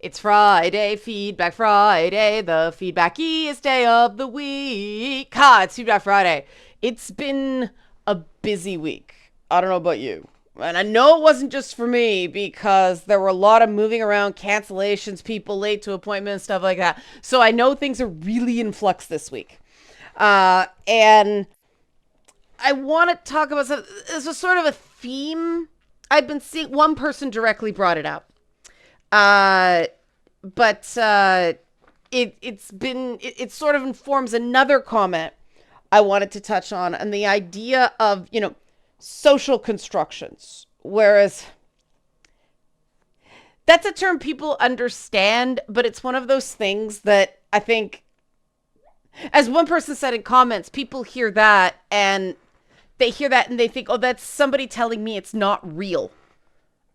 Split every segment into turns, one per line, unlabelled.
It's Friday, Feedback Friday, the feedbackiest day of the week. Ha, it's Feedback Friday. It's been a busy week. I don't know about you. And I know it wasn't just for me because there were a lot of moving around, cancellations, people late to appointments, stuff like that. So I know things are really in flux this week. And I want to talk about something. This was sort of a theme. I've been seeing one person directly brought it up. Uh, but it sort of informs another comment I wanted to touch on, and the idea of social constructions. Whereas that's a term people understand, but it's one of those things that I think, as one person said in comments, people hear that and they think, oh, that's somebody telling me it's not real.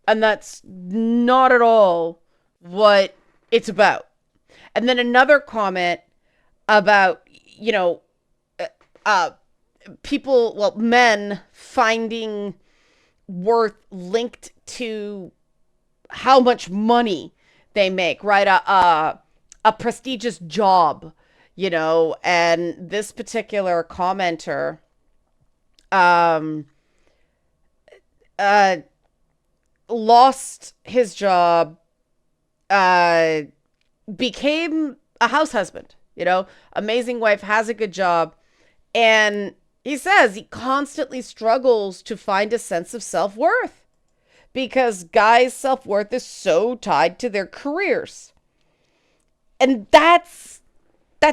And that's not at all what it's about. And then another comment about, uh, people, well, men finding worth linked to how much money they make, right? A prestigious job, and this particular commenter, um, uh, lost his job, uh, became a house husband, amazing wife, has a good job. And he says he constantly struggles to find a sense of self worth because guys' self worth is so tied to their careers. And that's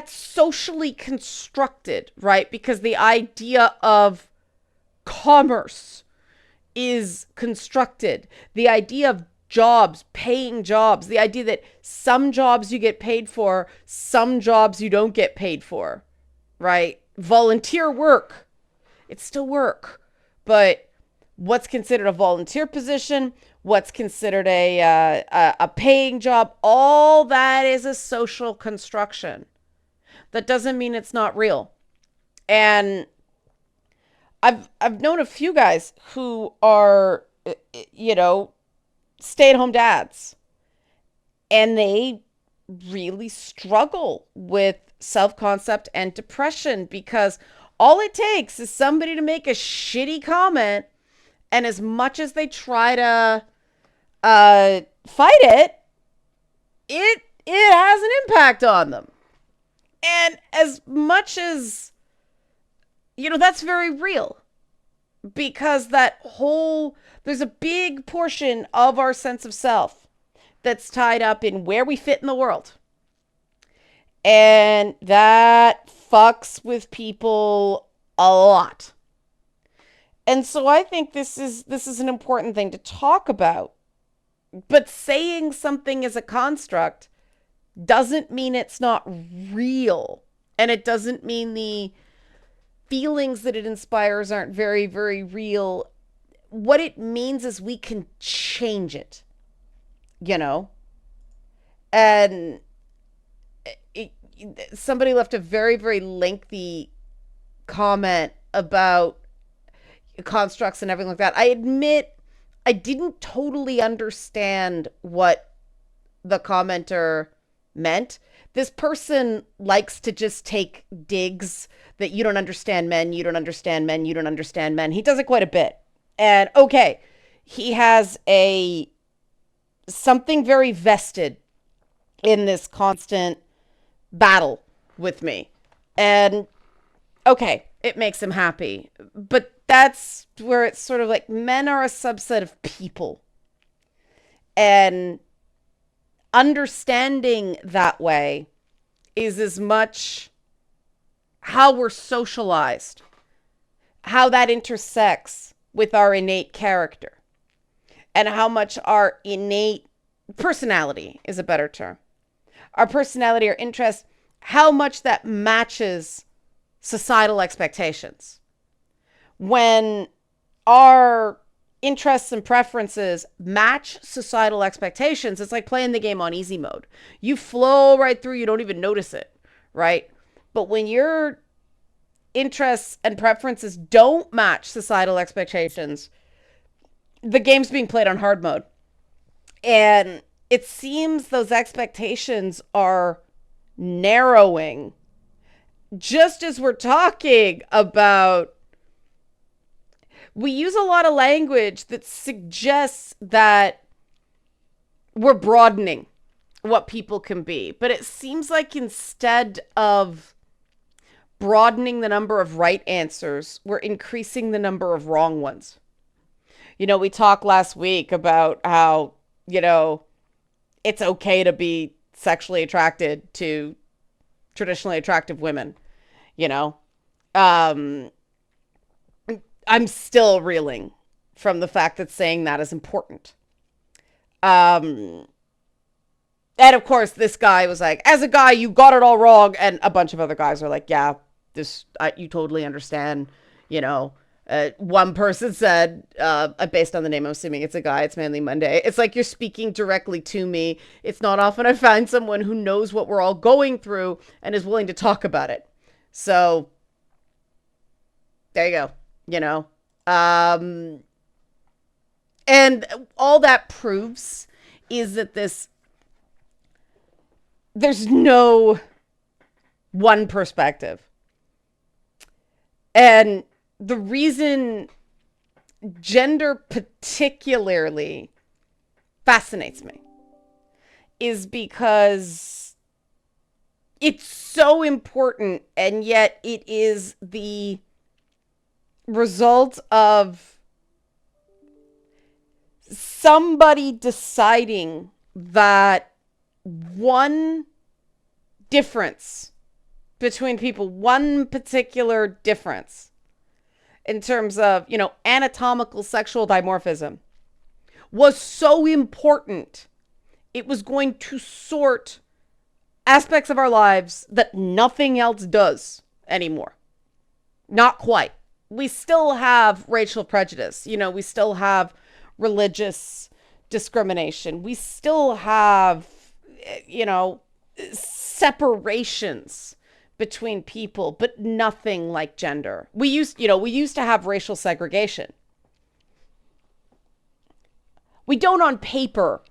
socially constructed, right? Because the idea of commerce is constructed. The idea of jobs, paying jobs, the idea that some jobs you get paid for, some jobs you don't get paid for, right? Volunteer work, it's still work, but what's considered a volunteer position, what's considered a paying job, all that is a social construction. That doesn't mean it's not real. And I've known a few guys who are, you know, stay-at-home dads, and they really struggle with self-concept and depression because all it takes is somebody to make a shitty comment, and as much as they try to fight it, it has an impact on them. And as much as, that's very real, because there's a big portion of our sense of self that's tied up in where we fit in the world. And that fucks with people a lot. And so I think this is an important thing to talk about. But saying something is a construct doesn't mean it's not real. And it doesn't mean the feelings that it inspires aren't very, very real. What it means is we can change it, you know? And it, somebody left a very, very lengthy comment about constructs and everything like that. I admit I didn't totally understand what the commenter meant. This person likes to just take digs that you don't understand men, you don't understand men, you don't understand men. He does it quite a bit. And okay, he has a something very vested in this constant battle with me. And okay, it makes him happy. But that's where it's sort of like men are a subset of people. And understanding that way is as much how we're socialized, how that intersects with our innate character, and how much our innate personality is a better term. Our personality, our interest, how much that matches societal expectations. When our interests and preferences match societal expectations, it's like playing the game on easy mode. You flow right through, you don't even notice it, right? But when your interests and preferences don't match societal expectations, the game's being played on hard mode. And it seems those expectations are narrowing just as we're talking about. We use a lot of language that suggests that we're broadening what people can be. But it seems like instead of broadening the number of right answers, we're increasing the number of wrong ones. We talked last week about how, it's okay to be sexually attracted to traditionally attractive women, you know? Um, I'm still reeling from the fact that saying that is important. Um, and of course, this guy was like, as a guy, you got it all wrong. And a bunch of other guys are like, yeah, you totally understand. One person said, based on the name, I'm assuming it's a guy, it's Manly Monday. It's like you're speaking directly to me. It's not often I find someone who knows what we're all going through and is willing to talk about it. So there you go, you know. Um, and all that proves is that there's no one perspective. And the reason gender particularly fascinates me is because it's so important, and yet it is the result of somebody deciding that one difference between people, one particular difference in terms of, anatomical sexual dimorphism was so important. It was going to sort aspects of our lives that nothing else does anymore. Not quite. We still have racial prejudice. We still have religious discrimination. We still have, separations between people, but nothing like gender. We used to have racial segregation. We don't on paper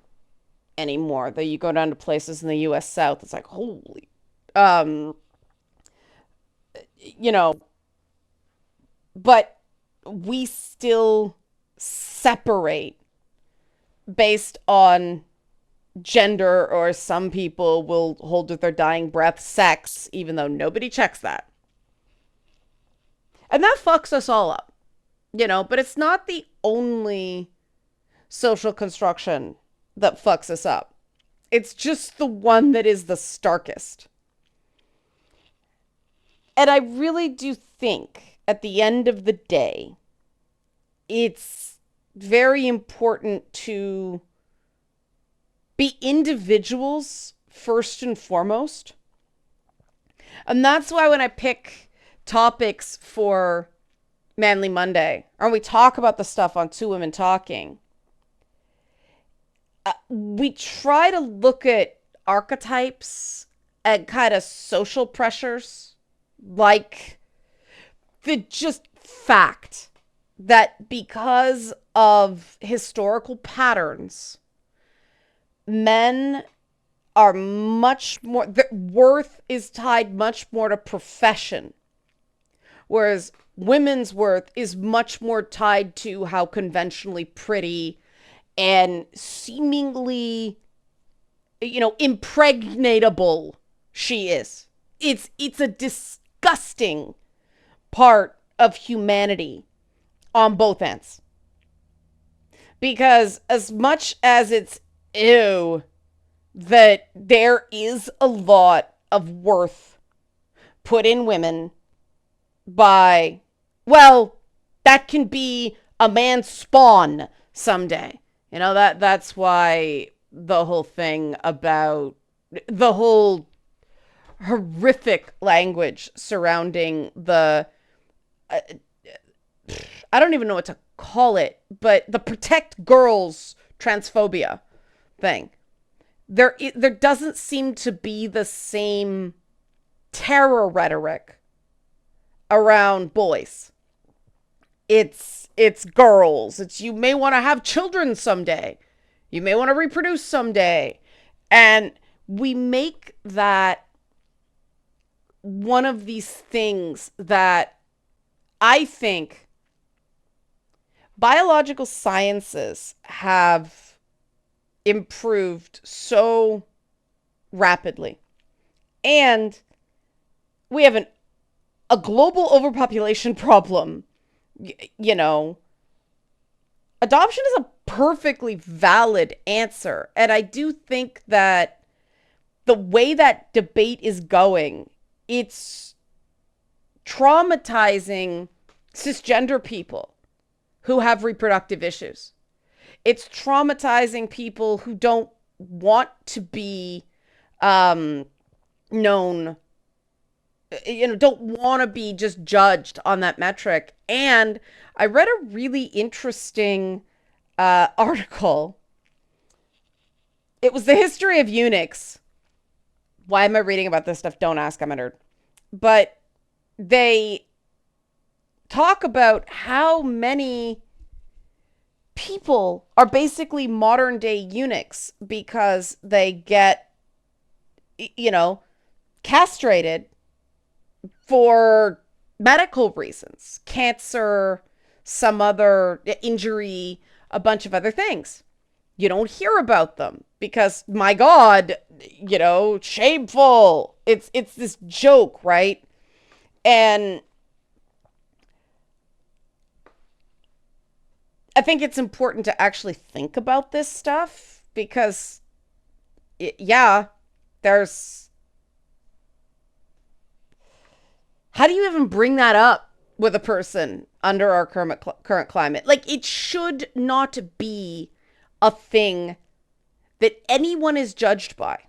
anymore, though. You go down to places in the US South, it's like, holy, um, you know, but we still separate based on gender, or some people will hold with their dying breath sex, even though nobody checks that. And that fucks us all up, but it's not the only social construction that fucks us up. It's just the one that is the starkest. And I really do think at the end of the day, it's very important to be individuals first and foremost. And that's why when I pick topics for Manly Monday, or we talk about the stuff on Two Women Talking, we try to look at archetypes and kind of social pressures, like the just fact that because of historical patterns, men are much more, their worth is tied much more to profession, whereas women's worth is much more tied to how conventionally pretty and seemingly, impregnatable she is. It's a disgusting part of humanity on both ends. Because as much as it's ew that there is a lot of worth put in women by, well, that can be a man's spawn someday. That's why the whole thing about the whole horrific language surrounding the I don't even know what to call it, but the protect girls transphobia thing. There doesn't seem to be the same terror rhetoric around boys. It's girls. It's, you may want to have children someday. You may want to reproduce someday. And we make that one of these things that I think biological sciences have improved so rapidly. And we have a global overpopulation problem. You know, adoption is a perfectly valid answer. And I do think that the way that debate is going, it's traumatizing cisgender people who have reproductive issues. It's traumatizing people who don't want to be known, don't want to be just judged on that metric. And I read a really interesting article. It was the history of eunuchs. Why am I reading about this stuff? Don't ask, I'm a nerd. But they talk about how many people are basically modern day eunuchs because they get, castrated for medical reasons, cancer, some other injury, a bunch of other things. You don't hear about them because, my God, shameful. It's this joke, right? And I think it's important to actually think about this stuff because, yeah, there's. How do you even bring that up with a person under our current climate? Like, it should not be a thing that anyone is judged by.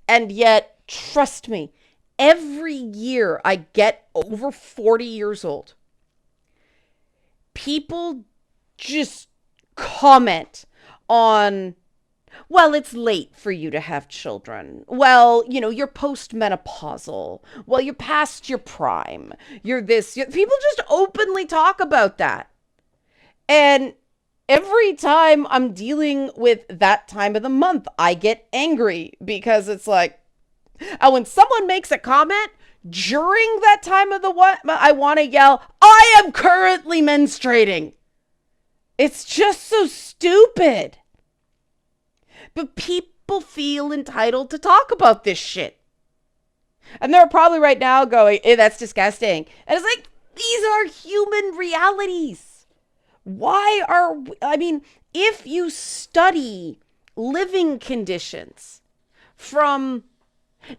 And yet, trust me, every year I get over 40 years old, people just comment on, well, it's late for you to have children. Well, you're postmenopausal. Well, you're past your prime. You're this. People just openly talk about that. And every time I'm dealing with that time of the month, I get angry because it's like, and when someone makes a comment during that time of the what, I want to yell, I am currently menstruating. It's just so stupid. But people feel entitled to talk about this shit. And they're probably right now going, that's disgusting. And it's like, these are human realities. If you study living conditions from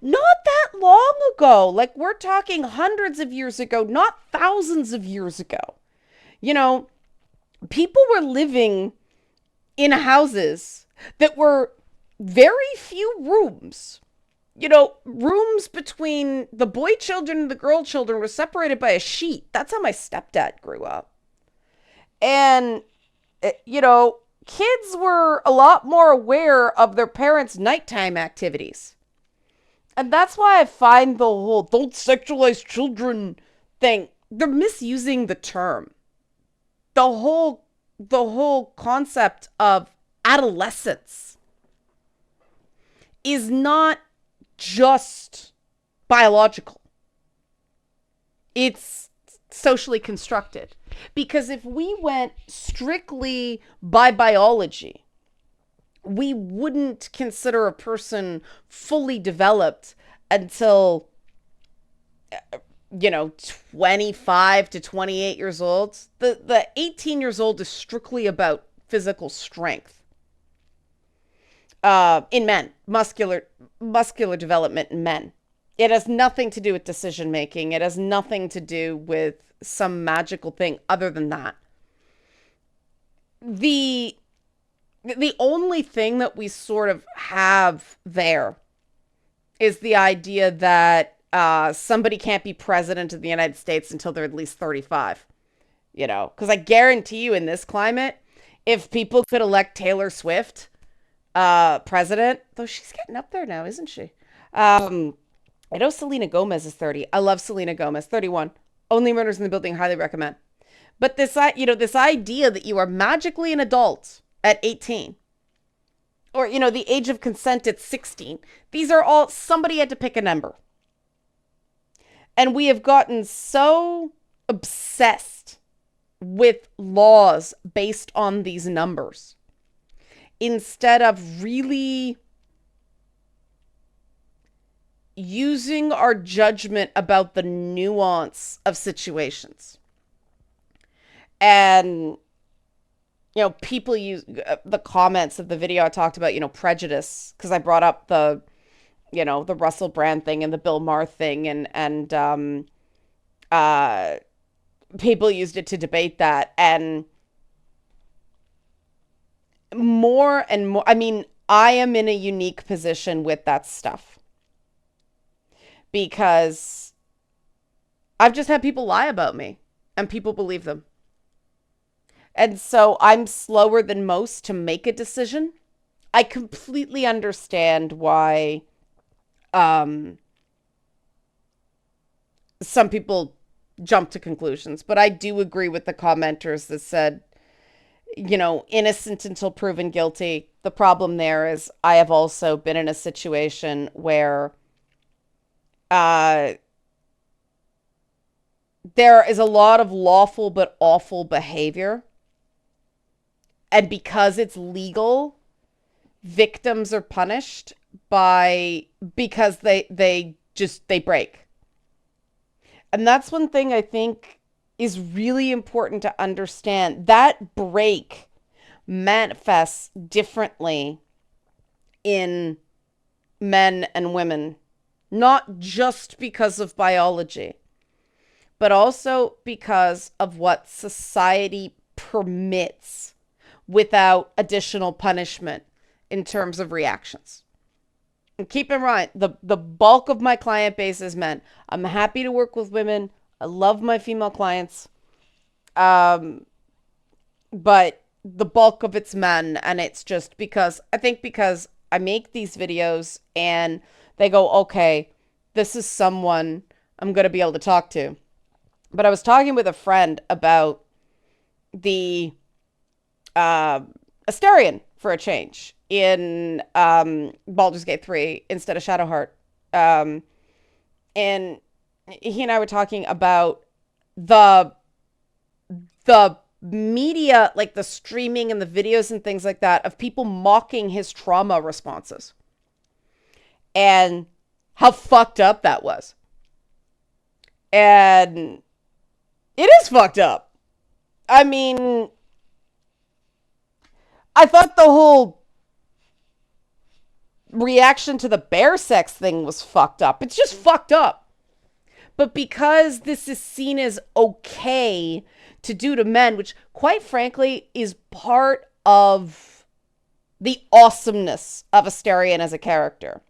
not that long ago, like we're talking hundreds of years ago, not thousands of years ago, people were living in houses that were very few rooms. Rooms between the boy children and the girl children were separated by a sheet. That's how my stepdad grew up. And, kids were a lot more aware of their parents' nighttime activities. And that's why I find the whole don't sexualize children thing, they're misusing the term. The whole concept of adolescence is not just biological. It's socially constructed. Because if we went strictly by biology, we wouldn't consider a person fully developed until, 25 to 28 years old. The 18 years old is strictly about physical strength. In men, muscular development in men. It has nothing to do with decision making. It has nothing to do with some magical thing other than that. The only thing that we sort of have there is the idea that somebody can't be president of the United States until they're at least 35. Because I guarantee you in this climate, if people could elect Taylor Swift president, though she's getting up there now, isn't she? I know Selena Gomez is 30. I love Selena Gomez. 31. Only Murders in the Building. Highly recommend. But this idea that you are magically an adult at 18. Or, the age of consent at 16. These are all, somebody had to pick a number. And we have gotten so obsessed with laws based on these numbers instead of really using our judgment about the nuance of situations. And, people use the comments of the video I talked about, prejudice, because I brought up the Russell Brand thing and the Bill Maher thing, and people used it to debate that. And more and more, I am in a unique position with that stuff because I've just had people lie about me and people believe them. And so I'm slower than most to make a decision. I completely understand why some people jump to conclusions, but I do agree with the commenters that said, innocent until proven guilty. The problem there is I have also been in a situation where there is a lot of lawful but awful behavior. And because it's legal, victims are punished because they break. And that's one thing I think is really important to understand. That break manifests differently in men and women, not just because of biology, but also because of what society permits without additional punishment in terms of reactions. And keep in mind, the bulk of my client base is men. I'm happy to work with women. I love my female clients. But the bulk of it's men, and it's just because I make these videos and they go, okay, this is someone I'm going to be able to talk to. But I was talking with a friend about the Astarion for a change in Baldur's Gate 3 instead of Shadowheart. And he and I were talking about the media, like the streaming and the videos and things like that, of people mocking his trauma responses and how fucked up that was. And it is fucked up. I thought the whole reaction to the bear sex thing was fucked up. It's just fucked up. But because this is seen as okay to do to men, which quite frankly is part of the awesomeness of Astarion as a character,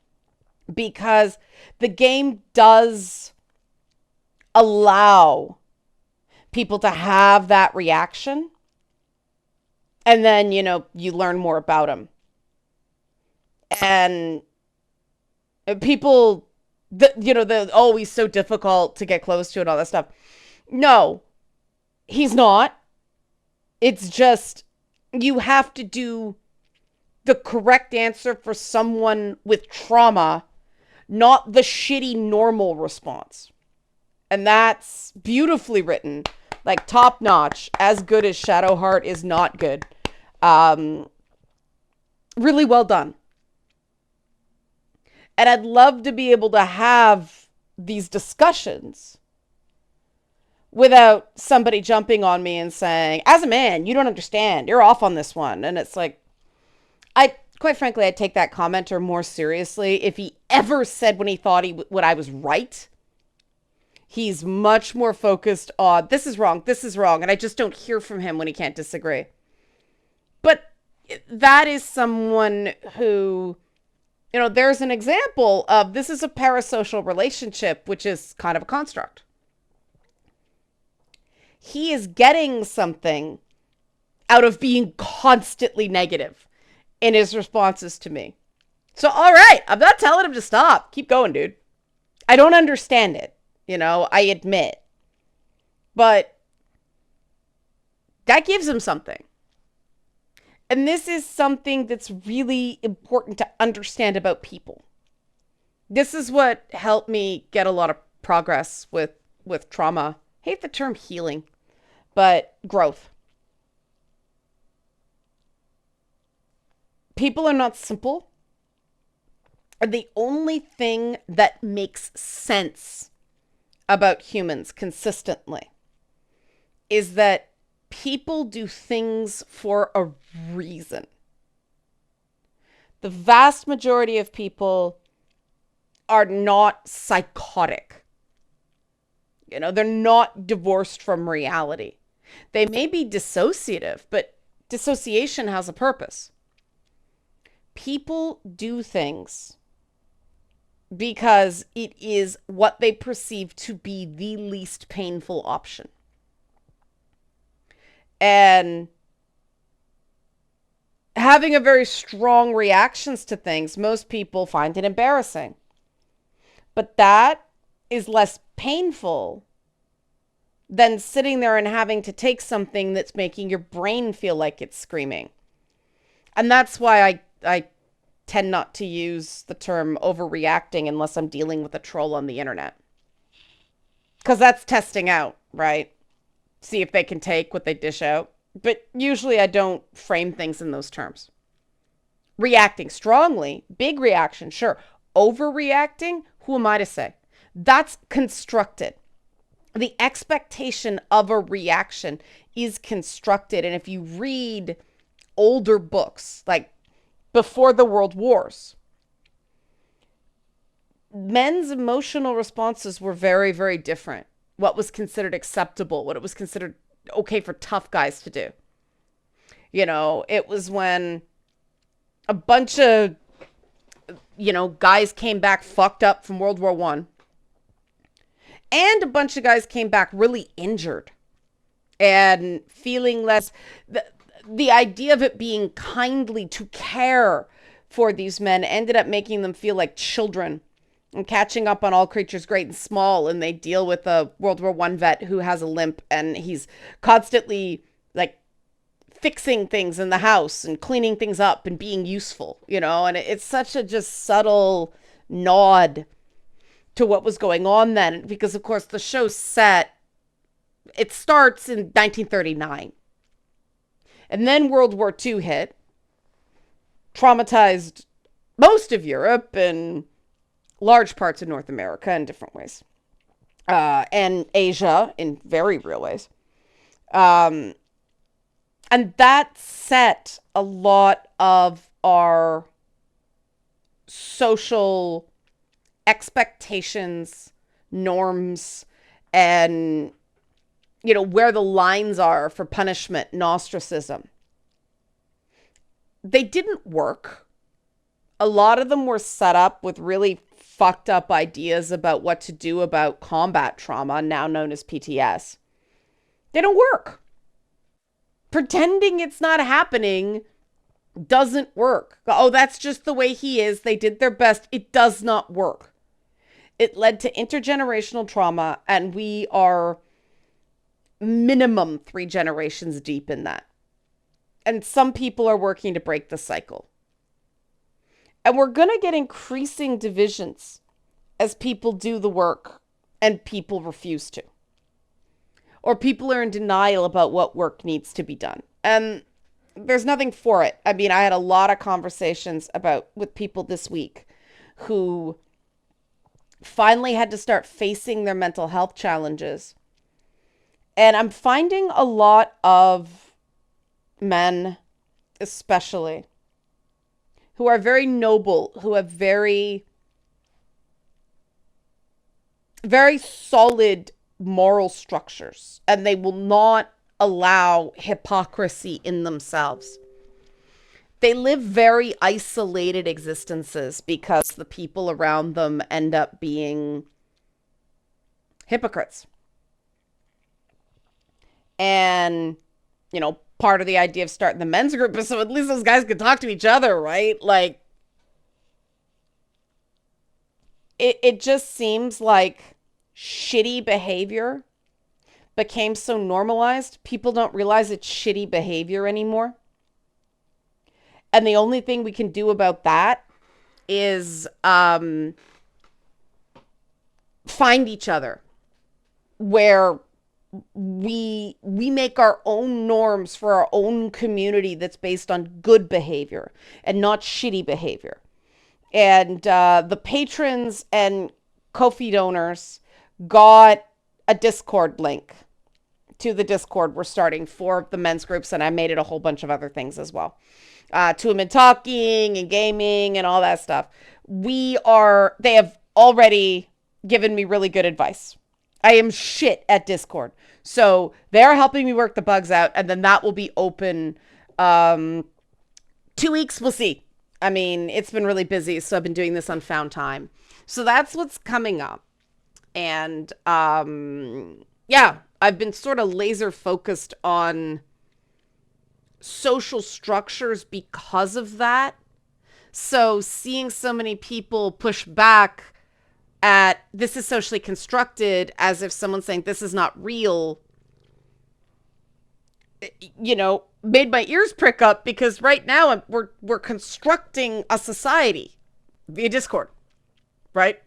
because the game does allow people to have that reaction. And then, you learn more about him. And people, he's so difficult to get close to and all that stuff. No, he's not. It's just, you have to do the correct answer for someone with trauma, not the shitty normal response. And that's beautifully written. Like, top notch. As good as Shadowheart is not good. Really well done. And I'd love to be able to have these discussions without somebody jumping on me and saying, as a man, you don't understand. You're off on this one. And it's like, quite frankly, I'd take that commenter more seriously if he ever said when he thought I was right. He's much more focused on, this is wrong, and I just don't hear from him when he can't disagree. But that is someone who, there's an example of, this is a parasocial relationship, which is kind of a construct. He is getting something out of being constantly negative in his responses to me. So, all right, I'm not telling him to stop. Keep going, dude. I don't understand it. I admit. But that gives him something. And this is something that's really important to understand about people. This is what helped me get a lot of progress with trauma. I hate the term healing, but growth. People are not simple. And the only thing that makes sense about humans consistently is that people do things for a reason. The vast majority of people are not psychotic. They're not divorced from reality. They may be dissociative, but dissociation has a purpose. People do things because it is what they perceive to be the least painful option. And having a very strong reactions to things, most people find it embarrassing. But that is less painful than sitting there and having to take something that's making your brain feel like it's screaming. And that's why I tend not to use the term overreacting unless I'm dealing with a troll on the internet. Because that's testing out, right? See if they can take what they dish out. But usually I don't frame things in those terms. Reacting strongly, big reaction, sure. Overreacting, who am I to say? That's constructed. The expectation of a reaction is constructed. And if you read older books, like before the World Wars, men's emotional responses were very, very different. What was considered acceptable, what it was considered okay for tough guys to do. It was when a bunch of, guys came back fucked up from World War One. And a bunch of guys came back really injured and feeling less. The idea of it being kindly to care for these men ended up making them feel like children and catching up on all creatures great and small. And they deal with a World War One vet who has a limp and he's constantly like fixing things in the house and cleaning things up and being useful, and it's such a just subtle nod to what was going on then, because of course the show's set, it starts in 1939. And then World War II hit, traumatized most of Europe and large parts of North America in different ways, and Asia in very real ways. And that set a lot of our social expectations, norms, and, where the lines are for punishment and ostracism. They didn't work. A lot of them were set up with really fucked up ideas about what to do about combat trauma, now known as PTS. They don't work. Pretending it's not happening doesn't work. Oh, that's just the way he is. They did their best. It does not work. It led to intergenerational trauma, and we are minimum 3 generations deep in that. And some people are working to break the cycle. And we're going to get increasing divisions as people do the work and people refuse to. Or people are in denial about what work needs to be done. And there's nothing for it. I mean, I had a lot of conversations with people this week who finally had to start facing their mental health challenges. And I'm finding a lot of men, especially, who are very noble, who have very, very solid moral structures, and they will not allow hypocrisy in themselves. They live very isolated existences because the people around them end up being hypocrites. And, part of the idea of starting the men's group is so at least those guys can talk to each other, right? Like, it just seems like shitty behavior became so normalized, people don't realize it's shitty behavior anymore. And the only thing we can do about that is find each other where we make our own norms for our own community that's based on good behavior and not shitty behavior. And the patrons and Ko-fi donors got a Discord link to the Discord we're starting for the men's groups, and I made it a whole bunch of other things as well. Two Men Talking and gaming and all that stuff. They have already given me really good advice. I am shit at Discord. So they're helping me work the bugs out, and then that will be open 2 weeks. We'll see. I mean, it's been really busy, so I've been doing this on Found Time. So that's what's coming up. And yeah, I've been sort of laser focused on social structures because of that. So seeing so many people push back at this is socially constructed as if someone's saying this is not real, made my ears prick up, because right now we're constructing a society via Discord, right?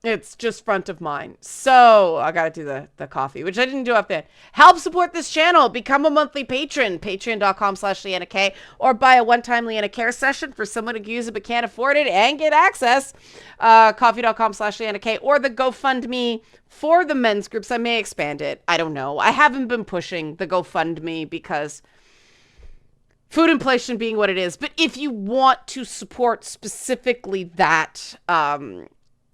It's just front of mind. So I got to do the coffee, which I didn't do up there. Help support this channel. Become a monthly patron. Patreon.com/LeannaK. Or buy a one-time Leanna Care session for someone who can use it but can't afford it and get access. Coffee.com/LeannaK. Or the GoFundMe for the men's groups. I may expand it. I don't know. I haven't been pushing the GoFundMe because food inflation being what it is. But if you want to support specifically that,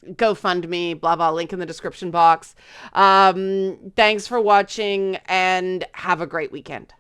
GoFundMe, blah, blah, link in the description box. Thanks for watching and have a great weekend.